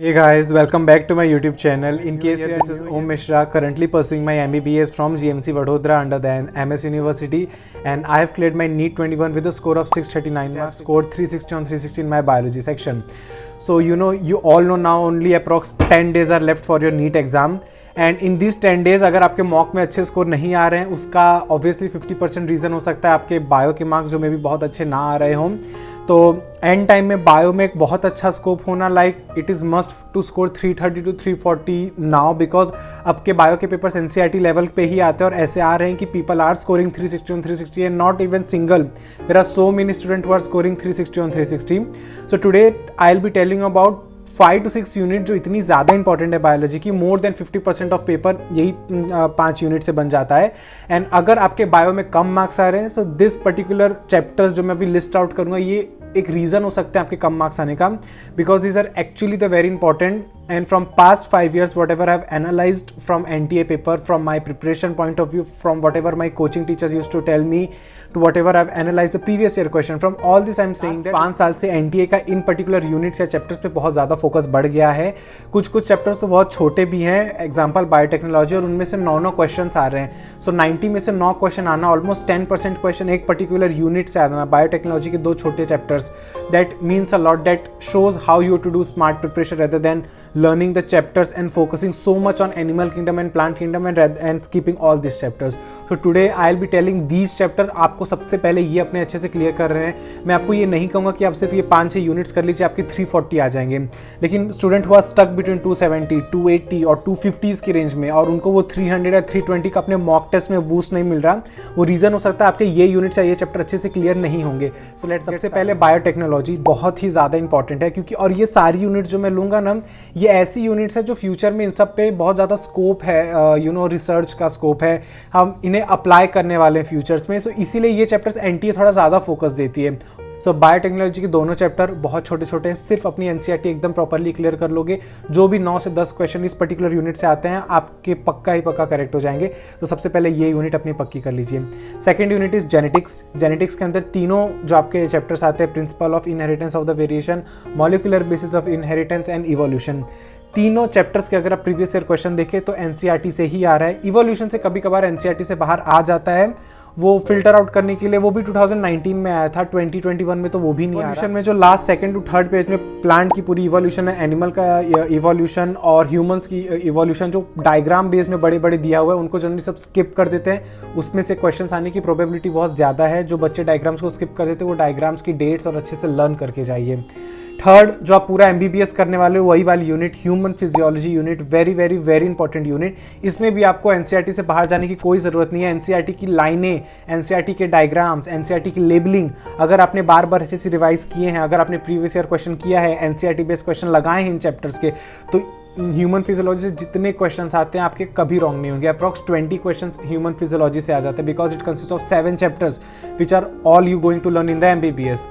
Hey guys, welcome back to my YouTube channel. In case this is Om Mishra, currently pursuing my MBBS from GMC Vadodara under the MS University, and I have cleared my NEET 21 with a score of 639 marks, scored 360 on 360 in my biology section. So you all know now only approx 10 days are left for your NEET exam. And in this 10 days अगर आपके mock में अच्छे score नहीं आ रहे हैं, उसका obviously 50% reason हो सकता है आपके बायो के मार्क्स जो मे भी बहुत अच्छे ना आ रहे हों. तो एंड टाइम में बायो में एक बहुत अच्छा स्कोप होना, like it is must to score 330 to 340 now, because अब के बायो के पेपर्स NCERT लेवल पे ही आते हैं और ऐसे आ रहे हैं कि people are scoring 360 on 360 and not even single. There are so many student who are scoring 360 on 360. So today I will be telling about 5 to 6 unit जो इतनी ज़्यादा इंपॉर्टेंट है बायोलॉजी की. मोर देन 50% ऑफ पेपर यही 5 unit से बन जाता है. एंड अगर आपके बायो में कम मार्क्स आ रहे हैं, सो दिस पर्टिकुलर चैप्टर्स जो मैं अभी लिस्ट आउट करूँगा, ये एक रीज़न हो सकता है आपके कम मार्क्स आने का, because these are actually the very important. And from past 5 years whatever I have analysed from NTA paper, from my preparation point of view, from whatever my coaching teachers use to tell me, to whatever I've analyzed the previous year question. From all this I'm saying that 5 साल से NTA का इन particular units या chapters पे बहुत ज़्यादा focus बढ़ गया है. कुछ चैप्टर्स तो बहुत छोटे भी हैं, एग्जांपल बायोटेक्नोलॉजी, और उनमें से 9 क्वेश्चन आ रहे हैं. सो 90 में से 9 क्वेश्चन आना, ऑलमोस्ट 10% क्वेश्चन एक पर्टिकुलर यूनिट से आना, बायोटेक्नोलॉजी के 2 छोटे chapters. That means a lot, that shows how you to do smart preparation rather than learning the chapters and focusing so much on animal kingdom and plant kingdom and skipping all these chapters. So today I'll be telling these chapter. आपको सबसे पहले ये अपने अच्छे से clear कर रहे हैं. मैं आपको ये नहीं कहूँगा कि आप सिर्फ ये 5-6 यूनिट्स कर लीजिए आपके 340 आ जाएंगे, लेकिन स्टूडेंट हुआ स्टक बिटवीन 270, 280 और 250 की रेंज में, और उनको वो 300 या 320 का अपने मॉक टेस्ट में बूस्ट नहीं मिल रहा, वो रीज़न हो सकता है आपके ये यूनिट्स या ये चैप्टर अच्छे से क्लियर नहीं होंगे. सो लेट्स सबसे पहले बायोटेक्नोलॉजी बहुत ही ज़्यादा इंपॉर्टेंट है, क्योंकि और ये सारी यूनिट्स जो मैं लूँगा ना, ये ऐसी यूनिट्स है जो फ्यूचर में इन सब पे बहुत ज़्यादा स्कोप है, रिसर्च का स्कोप है, हम इन्हें अप्लाई करने वाले हैं फ्यूचर्स में. सो इसीलिए ये चैप्टर्स NTA थोड़ा ज़्यादा फोकस देती है. सो बायोटेक्नोलॉजी के दोनों चैप्टर बहुत छोटे छोटे हैं, सिर्फ अपनी NCERT एकदम प्रॉपरली क्लियर कर लोगे, जो भी 9 से 10 क्वेश्चन इस पर्टिकुलर यूनिट से आते हैं आपके पक्का ही पक्का करेक्ट हो जाएंगे. तो सबसे पहले ये यूनिट अपनी पक्की कर लीजिए. Second unit is genetics. Genetics के अंदर तीनों जो आपके चैप्टर्स आते हैं, principle of inheritance of the variation, molecular basis of inheritance and evolution. तीनों चैप्टर्स के अगर आप प्रीवियस ईयर क्वेश्चन देखें तो NCERT से ही आ रहा है. इवोल्यूशन से कभी कभार NCERT से बाहर आ जाता है, वो फिल्टर आउट करने के लिए, वो भी 2019 में आया था, 2021 में तो वो भी नहीं आया. में जो last second to third page में प्लांट की पूरी इवोल्यूशन है, एनिमल का इवोल्यूशन और ह्यूमंस की इवोल्यूशन जो डायग्राम बेस में बड़े बड़े दिया हुआ है, उनको जनरली सब स्किप कर देते हैं. उसमें से क्वेश्चंस आने की प्रोबेबिलिटी बहुत ज़्यादा है. जो बच्चे डायग्राम्स को स्किप कर देते हैं, वो डायग्राम्स की डेट्स और अच्छे से लर्न करके जाइए. थर्ड, जो आप पूरा MBBS करने वाले हो, वही वाली unit, human physiology unit, very very very important unit. इसमें भी आपको NCERT से बाहर जाने की कोई ज़रूरत नहीं है. NCERT की लाइनें, NCERT के डायग्राम्स, NCERT की लेबलिंग, अगर आपने बार बार अच्छे से रिवाइज किए हैं, अगर आपने प्रीवियस ईयर क्वेश्चन किया है, NCERT बेस्ड क्वेश्चन लगाए हैं इन चैप्टर्स के, तो ह्यूमन फिजियोलॉजी से जितने क्वेश्चंस आते हैं आपके कभी रॉन्ग नहीं होंगे. अप्रॉक्स 20 क्वेश्चंस ह्यूमन फिजियोलॉजी से आ जाते हैं, because it consist of 7 chapters which are all you going to learn in the MBBS.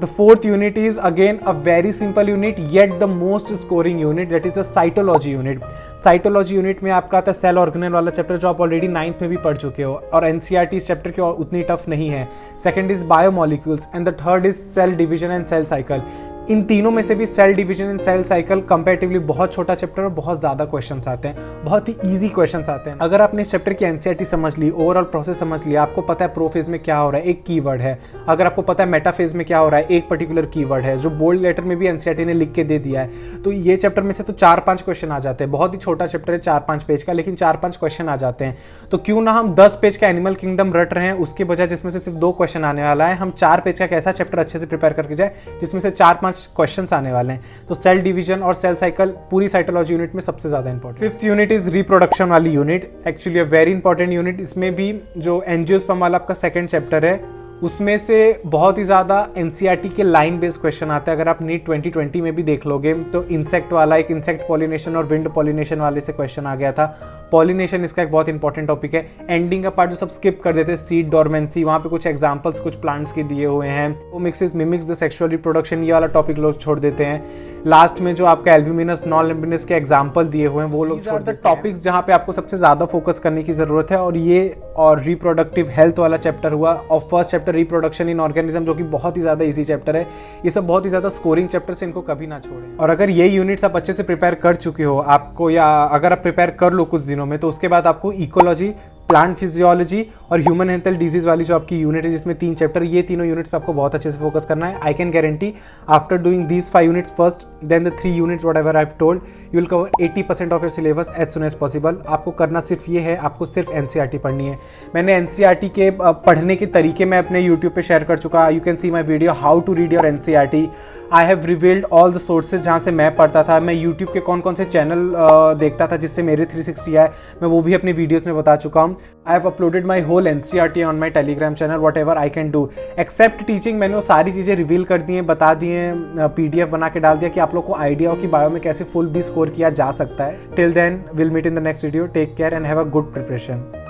The fourth unit is again a very simple unit yet the most scoring unit, that is the cytology unit. Cytology unit में आपका आता है cell organelle वाला chapter, जो आप already 9th में भी पढ़ चुके हो, और NCERT इस चैप्टर की उतनी टफ नहीं है. Second is biomolecules and the third is cell division and cell cycle. इन तीनों में से भी cell division and cell cycle comparatively बहुत छोटा चैप्टर और बहुत ज़्यादा क्वेश्चंस आते हैं, बहुत ही ईजी क्वेश्चंस आते हैं. अगर आपने इस चैप्टर की NCERT समझ ली, ओवरऑल प्रोसेस समझ लिया, आपको पता है प्रोफेज में क्या हो रहा है, एक कीवर्ड है. अगर आपको पता है मेटाफेज में क्या हो रहा है, एक पर्टिकुलर कीवर्ड है, जो बोल्ड लेटर में भी NCERT ने लिख के दे दिया है, तो ये चैप्टर में से तो 4-5 क्वेश्चन आ जाते हैं. बहुत ही छोटा चैप्टर है, 4-5 पेज का, लेकिन 4-5 क्वेश्चन आ जाते हैं. तो क्यों ना हम 10 पेज का एनिमल किंगडम रट रहे हैं, उसके बजाय जिसमें से सिर्फ 2 क्वेश्चन आने वाला है, हम 4 पेज का कैसा चैप्टर अच्छे से प्रिपेयर करके जाए जिसमें से 4-5 क्वेश्चन आने वाले हैं. तो सेल डिवीजन और सेल साइकिल पूरी साइटोलॉजी यूनिट में सबसे ज्यादा important. Fifth unit is reproduction वाली unit, actually a very important unit. इसमें भी जो एंजियोस्पर्म वाला आपका सेकंड चैप्टर है, उसमें से बहुत ही ज़्यादा NCERT के लाइन बेस्ड क्वेश्चन आते हैं. अगर आप NEET 2020 में भी देख लोगे तो इंसेक्ट वाला, एक इंसेक्ट पॉलिनेशन और विंड पॉलिनेशन वाले से क्वेश्चन आ गया था. पॉलिनेशन इसका एक बहुत इंपॉर्टेंट टॉपिक है. एंडिंग का पार्ट जो सब स्किप कर देते हैं, सीड डोरमेंसी, वहाँ पे कुछ एग्जांपल्स कुछ प्लांट्स के दिए हुए हैं. वो mixes mimics the sexual reproduction, ये वाला टॉपिक लोग छोड़ देते हैं. लास्ट में जो आपका एल्ब्यूमिनस नॉन एल्ब्यूमिनस के एग्जाम्पल दिए हुए हैं वो लोग छोड़ देते हैं. टॉपिक्स जहाँ पे आपको सबसे ज़्यादा फोकस करने की ज़रूरत है, और ये और रिप्रोडक्टिव हेल्थ वाला चैप्टर हुआ, और first chapter chapter reproduction in organism, जो कि बहुत ही ज़्यादा ईजी चैप्टर है। ये सब बहुत ही ज़्यादा स्कोरिंग चैप्टर से, इनको कभी ना छोड़ें। और अगर ये यूनिट्स आप अच्छे से प्रिपेयर कर चुके हो आपको, या अगर आप प्रिपेयर कर लो कुछ दिनों में, तो उसके बाद आपको इकोलॉजी, प्लांट फिजियोलॉजी और ह्यूमन हेल्थ एंड डिजीज वाली जो आपकी यूनिट है जिसमें 3 चैप्टर, ये तीनों यूनिट्स पे आपको बहुत अच्छे से फोकस करना है। I can guarantee after doing these 5 units first then the 3 units whatever I have told, you will cover 80% of your syllabus as soon as possible. आपको करना सिर्फ ये है, आपको सिर्फ एनसीईआरटी पढ़नी है। मैंने एनसीईआरटी के पढ़ने के तरीके मैं अपने यूट्यूब पे शेयर कर चुका। You can see my video how to read your NCERT. I have revealed all the sources जहाँ से मैं पढ़ता था। मैं यूट्यूब के कौन कौन से चैनल देखता था जिससे मेरे 360 आए, मैं वो भी अपनी वीडियोस में बता चुका हूँ। I have uploaded my whole NCERT on my Telegram channel, whatever I can do except teaching. मैंने वो सारी चीज़ें रिवील कर दी हैं, बता दी हैं, PDF बना के डाल दिया कि आप लोग को आइडिया हो कि बायो में कैसे फुल भी स्कोर किया जा सकता है। Till then will meet in the next video. Take care and have a good preparation.